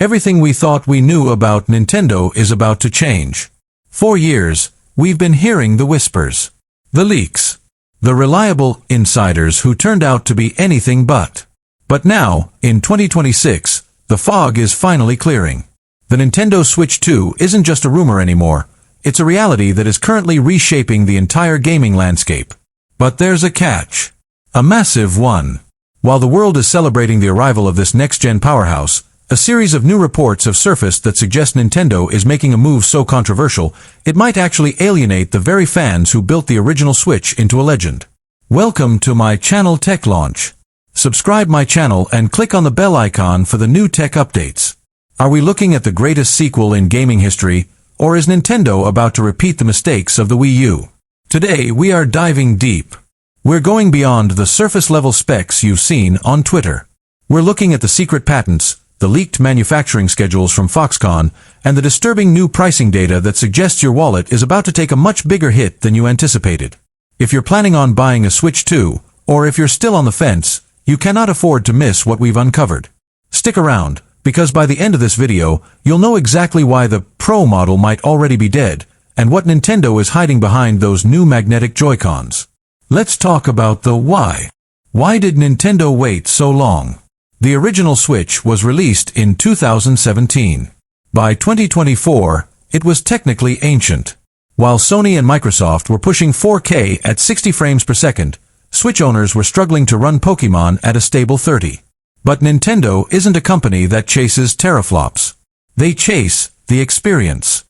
Everything we thought we knew about Nintendo is about to change. For years, we've been hearing the whispers, the leaks, the reliable insiders who turned out to be anything but. But now, in 2026, the fog is finally clearing. The Nintendo Switch 2 isn't just a rumor anymore. It's a reality that is currently reshaping the entire gaming landscape. But there's a catch. A massive one. While the world is celebrating the arrival of this next-gen powerhouse, a series of new reports have surfaced that suggest Nintendo is making a move so controversial, it might actually alienate the very fans who built the original Switch into a legend. Welcome to my channel Tech Launch. Subscribe my channel and click on the bell icon for the new tech updates. Are we looking at the greatest sequel in gaming history, or is Nintendo about to repeat the mistakes of the Wii U? Today we are diving deep. We're going beyond the surface-level specs you've seen on Twitter. We're looking at the secret patents, the leaked manufacturing schedules from Foxconn, and the disturbing new pricing data that suggests your wallet is about to take a much bigger hit than you anticipated. If you're planning on buying a Switch 2, or if you're still on the fence, you cannot afford to miss what we've uncovered. Stick around, because by the end of this video, you'll know exactly why the Pro model might already be dead, and what Nintendo is hiding behind those new magnetic Joy-Cons. Let's talk about the why. Why did Nintendo wait so long? The original Switch was released in 2017. By 2024, it was technically ancient. While Sony and Microsoft were pushing 4K at 60 frames per second, Switch owners were struggling to run Pokémon at a stable 30. But Nintendo isn't a company that chases teraflops. They chase the experience.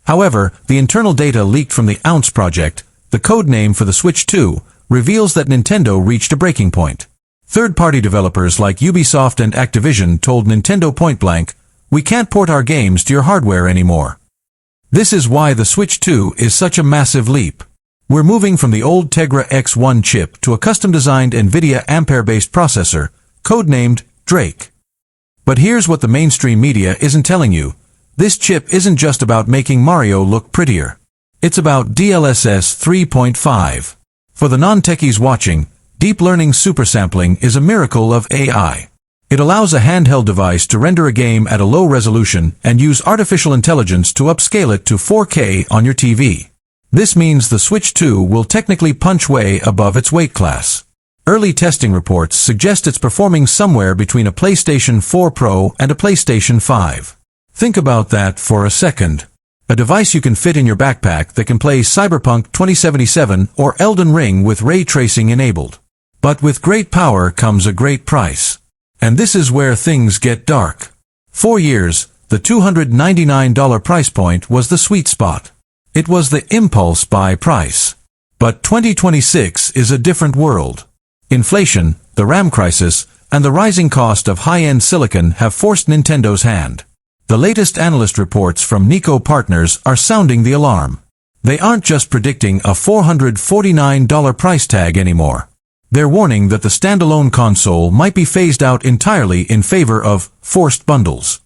However, the internal data leaked from the Ounce project, the code name for the Switch 2, reveals that Nintendo reached a breaking point. Third-party developers like Ubisoft and Activision told Nintendo point-blank, "We can't port our games to your hardware anymore." This is why the Switch 2 is such a massive leap. We're moving from the old Tegra X1 chip to a custom-designed NVIDIA Ampere-based processor, codenamed Drake. But here's what the mainstream media isn't telling you. This chip isn't just about making Mario look prettier. It's about DLSS 3.5. For the non-techies watching, deep learning supersampling is a miracle of AI. It allows a handheld device to render a game at a low resolution and use artificial intelligence to upscale it to 4K on your TV. This means the Switch 2 will technically punch way above its weight class. Early testing reports suggest it's performing somewhere between a PlayStation 4 Pro and a PlayStation 5. Think about that for a second. A device you can fit in your backpack that can play Cyberpunk 2077 or Elden Ring with ray tracing enabled. But with great power comes a great price. And this is where things get dark. For years, the $299 price point was the sweet spot. It was the impulse buy price. But 2026 is a different world. Inflation, the RAM crisis, and the rising cost of high-end silicon have forced Nintendo's hand. The latest analyst reports from Nico Partners are sounding the alarm. They aren't just predicting a $449 price tag anymore. They're warning that the standalone console might be phased out entirely in favor of forced bundles.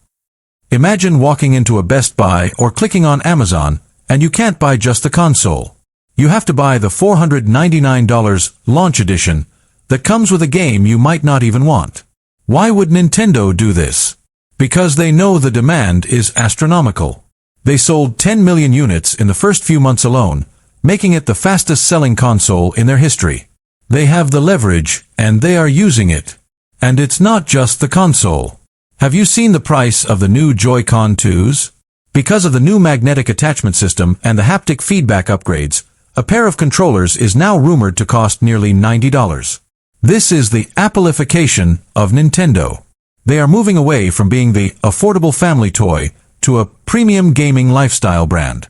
Imagine walking into a Best Buy or clicking on Amazon, and you can't buy just the console. You have to buy the $499 launch edition that comes with a game you might not even want. Why would Nintendo do this? Because they know the demand is astronomical. They sold 10 million units in the first few months alone, making it the fastest-selling console in their history. They have the leverage, and they are using it. And it's not just the console. Have you seen the price of the new Joy-Con 2s? Because of the new magnetic attachment system and the haptic feedback upgrades, a pair of controllers is now rumored to cost nearly $90. This is the Appleification of Nintendo. They are moving away from being the affordable family toy to a premium gaming lifestyle brand.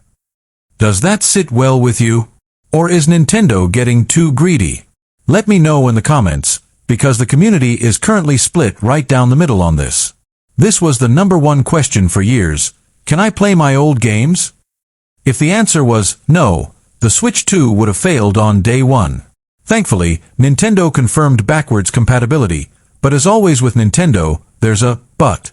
Does that sit well with you? Or is Nintendo getting too greedy? Let me know in the comments, because the community is currently split right down the middle on this. This was the #1 question for years. Can I play my old games? If the answer was no, the Switch 2 would have failed on day one. Thankfully, Nintendo confirmed backwards compatibility, but as always with Nintendo, there's a but.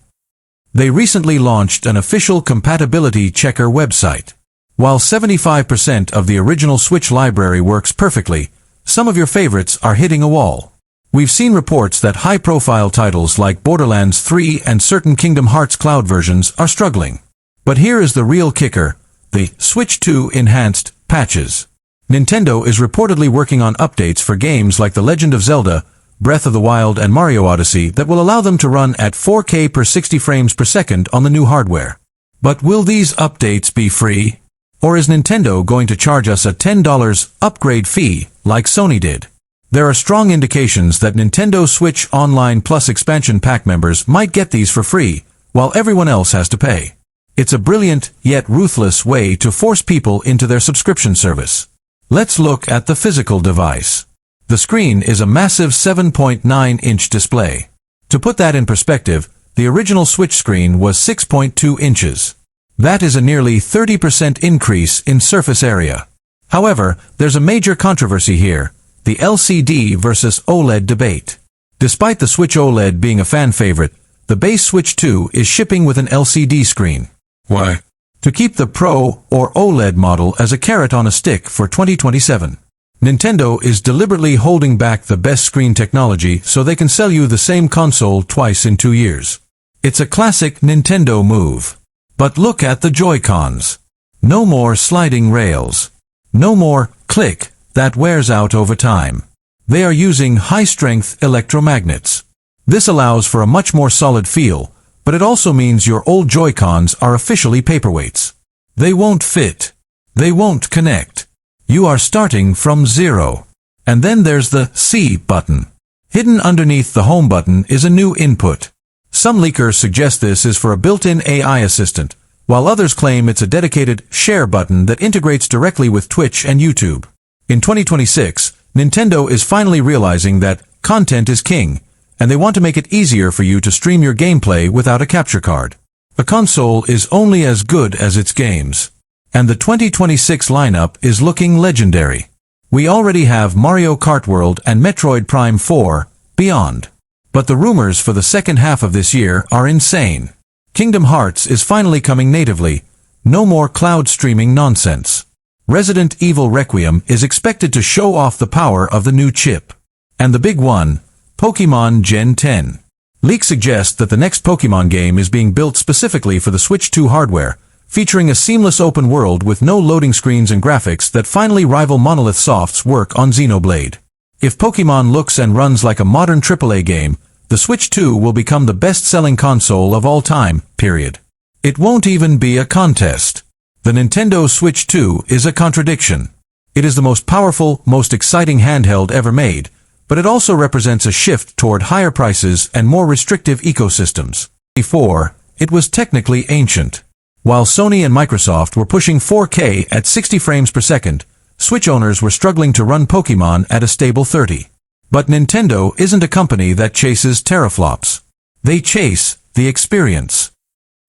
They recently launched an official compatibility checker website. While 75% of the original Switch library works perfectly, some of your favorites are hitting a wall. We've seen reports that high-profile titles like Borderlands 3 and certain Kingdom Hearts Cloud versions are struggling. But here is the real kicker, the Switch 2 enhanced patches. Nintendo is reportedly working on updates for games like The Legend of Zelda, Breath of the Wild and Mario Odyssey that will allow them to run at 4K per 60 frames per second on the new hardware. But will these updates be free? Or is Nintendo going to charge us a $10 upgrade fee like Sony did? There are strong indications that Nintendo Switch Online Plus expansion pack members might get these for free, while everyone else has to pay. It's a brilliant, yet ruthless way to force people into their subscription service. Let's look at the physical device. The screen is a massive 7.9-inch display. To put that in perspective, the original Switch screen was 6.2 inches. That is a nearly 30% increase in surface area. However, there's a major controversy here, the LCD versus OLED debate. Despite the Switch OLED being a fan favorite, the base Switch 2 is shipping with an LCD screen. Why? To keep the Pro or OLED model as a carrot on a stick for 2027. Nintendo is deliberately holding back the best screen technology so they can sell you the same console twice in 2 years. It's a classic Nintendo move. But look at the Joy-Cons. No more sliding rails. No more click that wears out over time. They are using high-strength electromagnets. This allows for a much more solid feel, but it also means your old Joy-Cons are officially paperweights. They won't fit. They won't connect. You are starting from zero. And then there's the C button. Hidden underneath the home button is a new input. Some leakers suggest this is for a built-in AI assistant, while others claim it's a dedicated share button that integrates directly with Twitch and YouTube. In 2026, Nintendo is finally realizing that content is king, and they want to make it easier for you to stream your gameplay without a capture card. A console is only as good as its games. And the 2026 lineup is looking legendary. We already have Mario Kart World and Metroid Prime 4, Beyond. But the rumors for the second half of this year are insane. Kingdom Hearts is finally coming natively. No more cloud streaming nonsense. Resident Evil Requiem is expected to show off the power of the new chip. And the big one, Pokémon Gen 10. Leaks suggest that the next Pokémon game is being built specifically for the Switch 2 hardware, featuring a seamless open world with no loading screens and graphics that finally rival Monolith Soft's work on Xenoblade. If Pokémon looks and runs like a modern AAA game, the Switch 2 will become the best-selling console of all time, period. It won't even be a contest. The Nintendo Switch 2 is a contradiction. It is the most powerful, most exciting handheld ever made, but it also represents a shift toward higher prices and more restrictive ecosystems. Before, it was technically ancient. While Sony and Microsoft were pushing 4K at 60 frames per second, Switch owners were struggling to run Pokémon at a stable 30. But Nintendo isn't a company that chases teraflops. They chase the experience.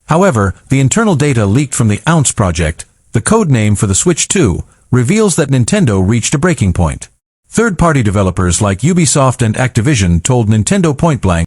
However, the internal data leaked from the Ounce project, the code name for the Switch 2, reveals that Nintendo reached a breaking point. Third-party developers like Ubisoft and Activision told Nintendo point-blank